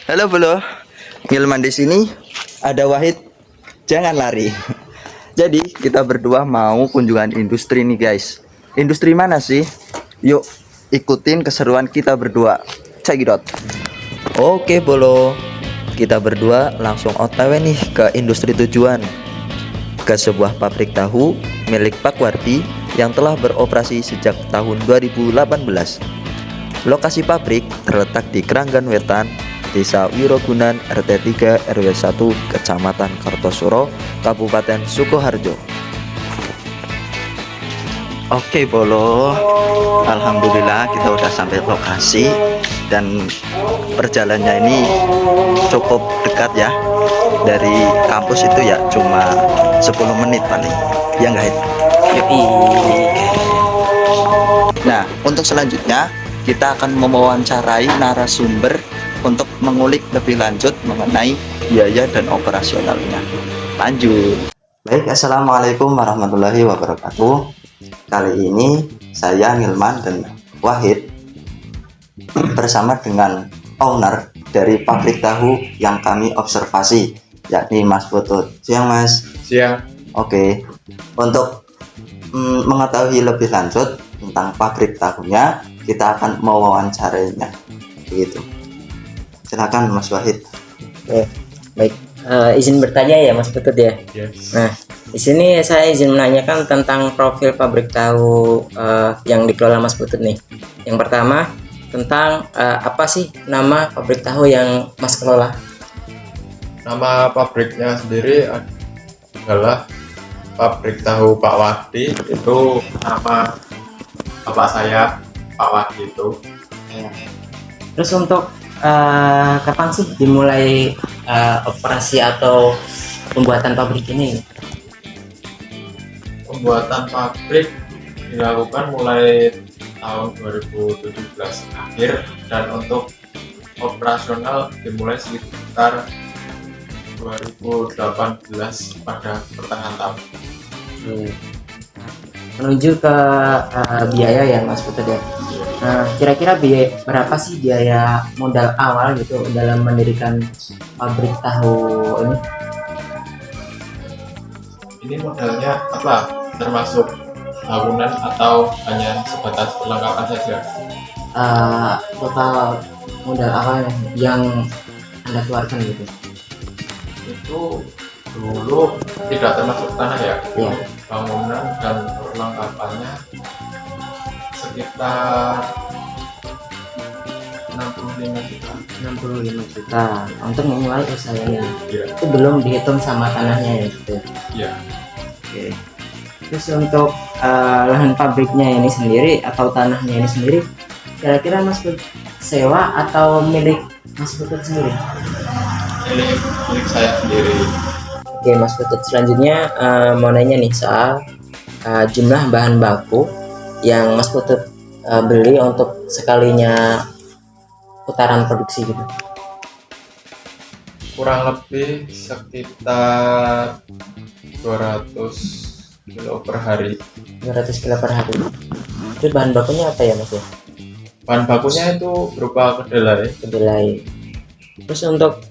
Halo bro, Gilman di sini. Ada Wahid, jangan lari. Jadi kita berdua mau kunjungan industri nih guys. Industri mana sih? Yuk ikutin keseruan kita berdua. Check it out. Oke bro, kita berdua langsung OTW nih ke industri tujuan, ke sebuah pabrik tahu milik Pak Wardi yang telah beroperasi sejak tahun 2018. Lokasi pabrik terletak di Kranggan Wetan, Desa Wirogunan, RT 3 RW 1, Kecamatan Kartosuro, Kabupaten Sukoharjo. Oke Bolo, alhamdulillah kita udah sampai lokasi dan perjalanannya ini cukup dekat ya. Dari kampus itu ya cuma 10 menit paling. Ya enggak itu? Oke. Nah, untuk selanjutnya kita akan mewawancarai narasumber untuk mengulik lebih lanjut mengenai biaya dan operasionalnya. Lanjut. Baik, assalamualaikum warahmatullahi wabarakatuh. Kali ini saya Ngilman dan Wahid bersama dengan owner dari pabrik tahu yang kami observasi, yakni Mas Putut. Siang Mas. Siang. Oke. Untuk mengetahui lebih lanjut tentang pabrik tahunya, kita akan mewawancarainya. Begitu. Silakan Mas Wahid. Baik. Izin bertanya ya Mas Putut ya. Yes. Nah, di sini saya izin menanyakan tentang profil pabrik tahu yang dikelola Mas Putut nih. Yang pertama tentang apa sih nama pabrik tahu yang Mas kelola? Nama pabriknya sendiri adalah Pabrik Tahu Pak Wardi. Itu nama bapak saya, Pak Wardi itu. Terus untuk kapan sih dimulai operasi atau pembuatan pabrik ini? Pembuatan pabrik dilakukan mulai tahun 2017 akhir, dan untuk operasional dimulai sekitar 2018 pada pertengahan tahun. Menuju ke biaya ya Mas Putut ya. Nah, kira-kira biaya berapa sih biaya modal awal gitu dalam mendirikan pabrik tahu ini? Ini modalnya apa? Termasuk bangunan atau hanya sebatas perlengkapan saja? Total modal awalnya yang Anda keluarkan gitu. Itu dulu tidak termasuk tanah ya? Iya. Bangunan dan perlengkapannya sekitar 65 juta. 65 juta untuk memulai usahanya. Iya. Itu belum dihitung sama tanahnya ya gitu. Iya. Oke. Terus untuk lahan pabriknya ini sendiri atau tanahnya ini sendiri, kira-kira Mas Putut sewa atau milik Mas Putut sendiri? Milik saya sendiri. Oke Mas Putut, selanjutnya mau nanya nih soal jumlah bahan baku yang Mas Putut beli untuk sekalinya putaran produksi gitu. Kurang lebih sekitar 200 kilo per hari. 200 kilo per hari. Itu bahan bakunya apa ya Mas ya? Bahan bakunya itu berupa kedelai. Kedelai. Terus untuk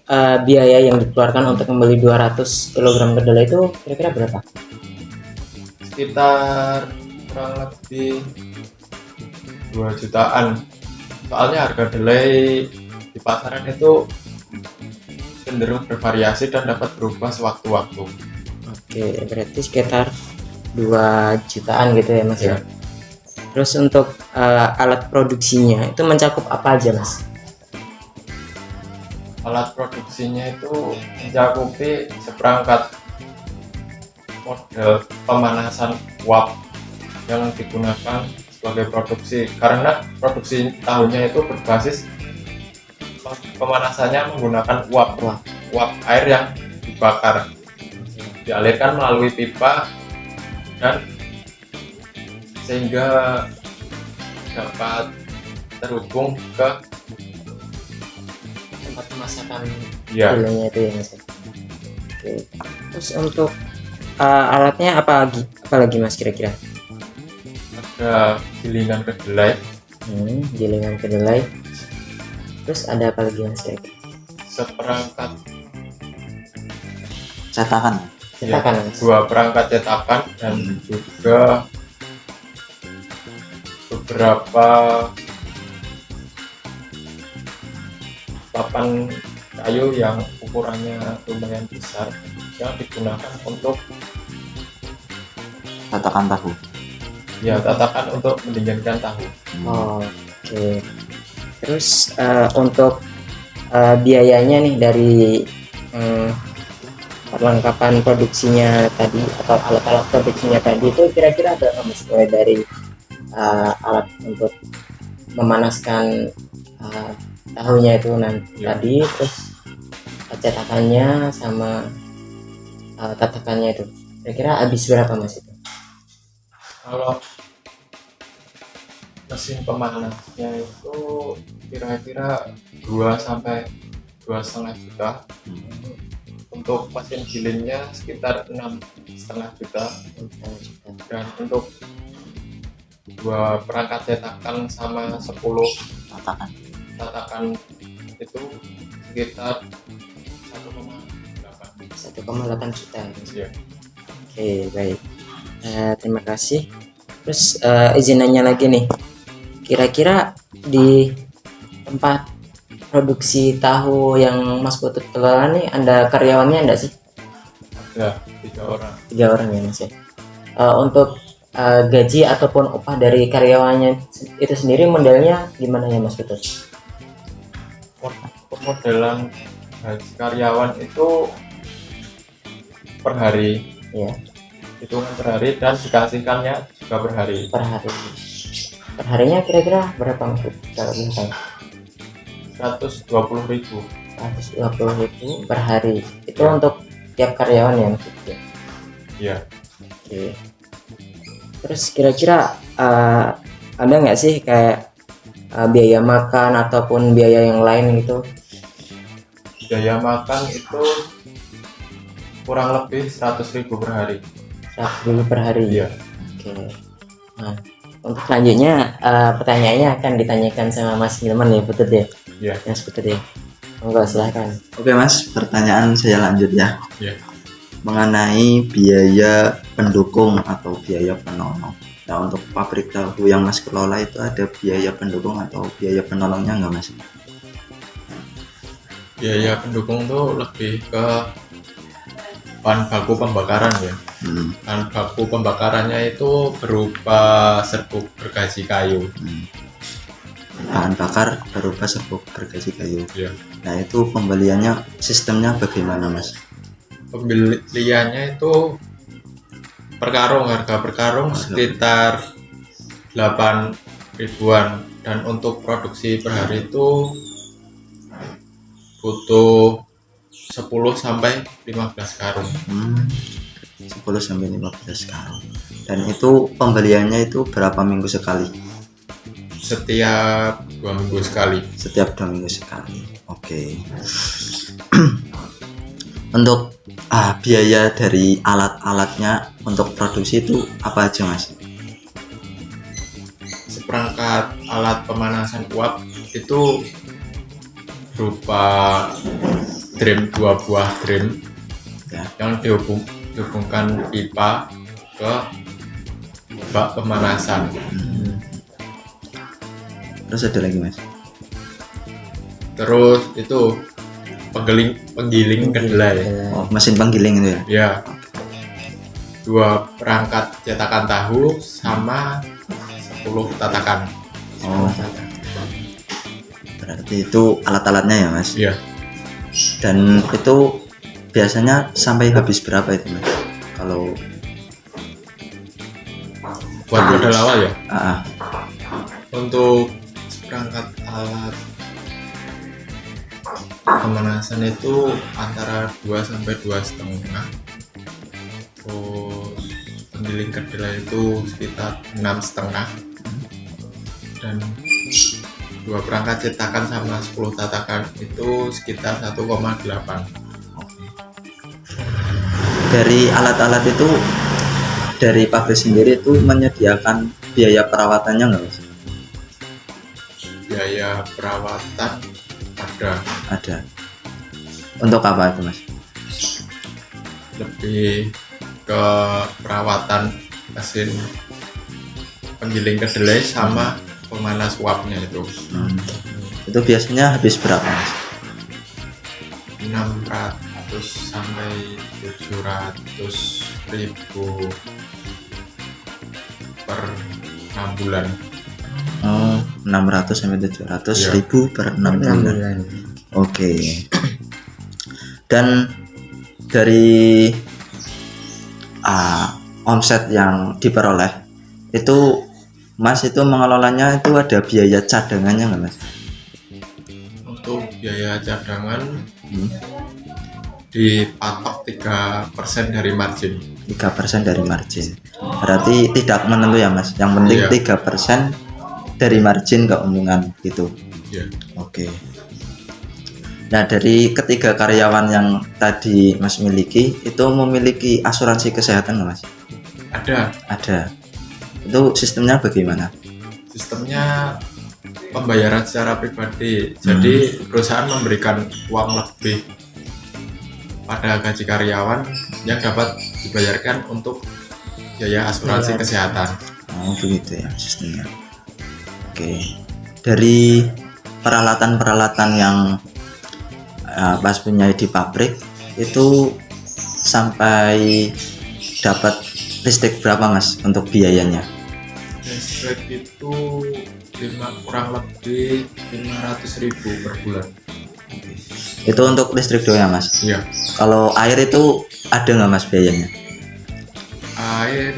biaya yang dikeluarkan untuk membeli 200 kg kedelai itu kira-kira berapa? Sekitar kurang lebih 2 jutaan. Soalnya harga kedelai di pasaran itu cenderung bervariasi dan dapat berubah sewaktu-waktu. Oke, berarti sekitar 2 jutaan gitu ya Mas ya. Ya. Terus untuk alat produksinya itu mencakup apa aja Mas? Alat produksinya itu mencakupi seperangkat model pemanasan uap yang digunakan sebagai produksi, karena produksi tahunya itu berbasis pemanasannya menggunakan uap air yang dibakar, dialirkan melalui pipa dan sehingga dapat terhubung ke Tempat pemasakan ya. kedelainya itu ya Mas. Oke. Terus untuk alatnya apa lagi Mas kira-kira? Ada gilingan kedelai, Gilingan kedelai. Terus ada apa lagi Mas? seperangkat Cetakan. Cetakan. ya, 2 perangkat cetakan dan juga beberapa papan kayu yang ukurannya lumayan besar yang digunakan untuk Cetakan tahu. ya tatakan untuk mendinginkan tahu. Oh, oke. Terus untuk biayanya nih dari perlengkapan produksinya tadi atau alat-alat produksinya tadi itu kira-kira ada Mas, mulai dari alat untuk memanaskan tahunya itu nanti Ya. tadi, terus cetakannya sama tatakannya itu kira-kira habis berapa Mas itu? Kalau mesin pemanasnya itu kira-kira 2 sampai 2,5 juta. Untuk mesin gilingnya sekitar 6,5 juta, dan untuk 2 perangkat cetakan sama 10 Cetakan. tatakan itu sekitar 1,8. 1,8 juta. Ya. Oke, baik. Terima kasih. Terus izin nanya lagi nih, kira-kira di tempat produksi tahu yang Mas Putut kelola nih ada karyawannya enggak sih? Ada 3 orang. 3 orang ya Mas ya. Untuk gaji ataupun upah dari karyawannya itu sendiri modelnya gimana ya Mas Putut? Pemodelan gaji karyawan itu per hari, Ya, hitungan per hari, dan dikasihkannya juga per hari. per hari. Per harinya kira-kira berapa Mas Putut? Kalau boleh tahu. 120.000. 120.000 per hari. Itu Ya. untuk tiap karyawan ya Mas Putut? Ya. Oke. Terus kira-kira ada nggak sih kayak biaya makan ataupun biaya yang lain gitu? Biaya makan itu kurang lebih 100.000 per hari. 100.000 per hari. Iya. Oke. Nah, untuk selanjutnya pertanyaannya akan ditanyakan sama Mas Hilman ya, Putut ya. Iya. Mas Putut ya. Monggo silahkan. Oke Mas, pertanyaan saya lanjut ya. Iya. Mengenai biaya pendukung atau biaya penolong. Nah untuk pabrik tahu yang Mas kelola itu ada biaya pendukung atau biaya penolongnya nggak Mas? Biaya pendukung tuh lebih ke bahan baku pembakaran ya. Bahan baku pembakarannya itu berupa serbuk gergaji kayu. Bahan bakar berupa serbuk gergaji kayu. Ya. Nah itu pembeliannya sistemnya bagaimana Mas? Pembeliannya itu per karung, harga per karung sekitar 8 ribuan, dan untuk produksi per hari itu butuh 10 sampai 15 karung. 10 sampai 15 karung. Dan itu pembeliannya itu berapa minggu sekali? Setiap 2 minggu sekali. Setiap 2 minggu sekali. Oke. Untuk biaya dari alat-alatnya untuk produksi itu apa aja Mas? Seperangkat alat pemanasan uap itu berupa drum, 2 buah drum Ya. yang dihubungkan pipa ke bak pemanasan. Terus ada lagi Mas? Terus itu penggiling kedelai. Oh, mesin penggiling itu ya? Ya. 2 perangkat cetakan tahu sama 10 tatakan. Oh, berarti itu alat-alatnya ya Mas? Iya. Dan itu biasanya sampai habis berapa itu Mas? Kalau Buat modal awal ya. ah, Untuk perangkat alat pemanasan itu antara 2 sampai 2,5. Terus penggiling kedelai itu sekitar 6,5, dan 2 perangkat cetakan sama 10 tatakan itu sekitar 1,8. dari alat-alat itu dari pabrik sendiri itu menyediakan biaya perawatannya nggak Mas? Biaya perawatan ada. Ada. Untuk apa itu Mas? Lebih ke perawatan mesin penggiling kedelai sama pemanas uapnya itu. Itu biasanya habis berapa Mas? 600 sampai 700.000 per 6 bulan. Oh, 600 sampai 700 Iya. ribu per 6 bulan. Oke. Dan dari omset yang diperoleh itu Mas itu mengelolanya itu ada biaya cadangannya nggak Mas? Untuk biaya cadangan dipatok 3% dari margin. 3% dari margin. Berarti tidak menentu ya Mas. Yang penting Iya. 3% dari margin keuntungan gitu. Ya, Oke. Nah, dari ketiga karyawan yang tadi Mas miliki itu memiliki asuransi kesehatan nggak Mas? ada Ada. Itu sistemnya bagaimana? sistemnya pembayaran secara pribadi. Jadi perusahaan memberikan uang lebih pada gaji karyawan yang dapat dibayarkan untuk biaya asuransi Iya. kesehatan. Oh, begitu ya sistemnya. Oke. Dari peralatan-peralatan yang Mas punya di pabrik itu sampai dapat listrik berapa Mas untuk biayanya? Listrik itu kurang lebih 500.000 per bulan. Itu untuk listrik doang ya Mas? Iya. Kalau air itu ada nggak Mas biayanya? Air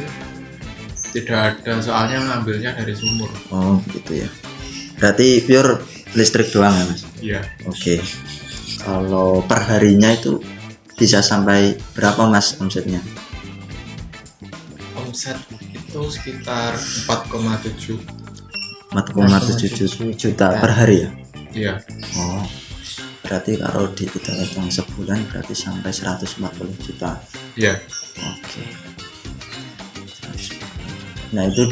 tidak ada, soalnya ngambilnya dari sumur. Oh begitu ya. Berarti pure listrik doang ya Mas? Iya. Oke. Kalau perharinya itu bisa sampai berapa Mas omsetnya? Omset itu sekitar 4,7. 4,7 juta per hari ya? Iya. Oh, berarti kalau dihitung sebulan berarti sampai 140 juta. Iya. Oke. Nah itu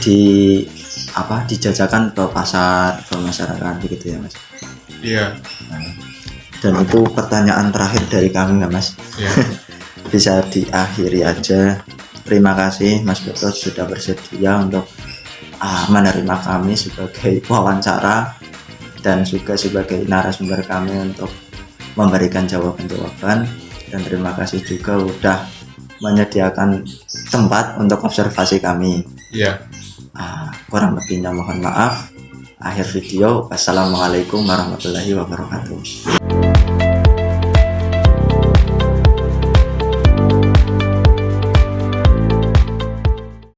dijajakan ke pasar, ke masyarakat begitu ya Mas? Iya. Dan itu pertanyaan terakhir dari kami ya Mas. Iya. Bisa diakhiri aja. Terima kasih Mas Betot sudah bersedia untuk menerima kami sebagai wawancara dan juga sebagai narasumber kami untuk memberikan jawaban-jawaban, dan terima kasih juga udah menyediakan tempat untuk observasi kami. Iya. Kurang lebihnya mohon maaf. Akhir video, wassalamualaikum warahmatullahi wabarakatuh.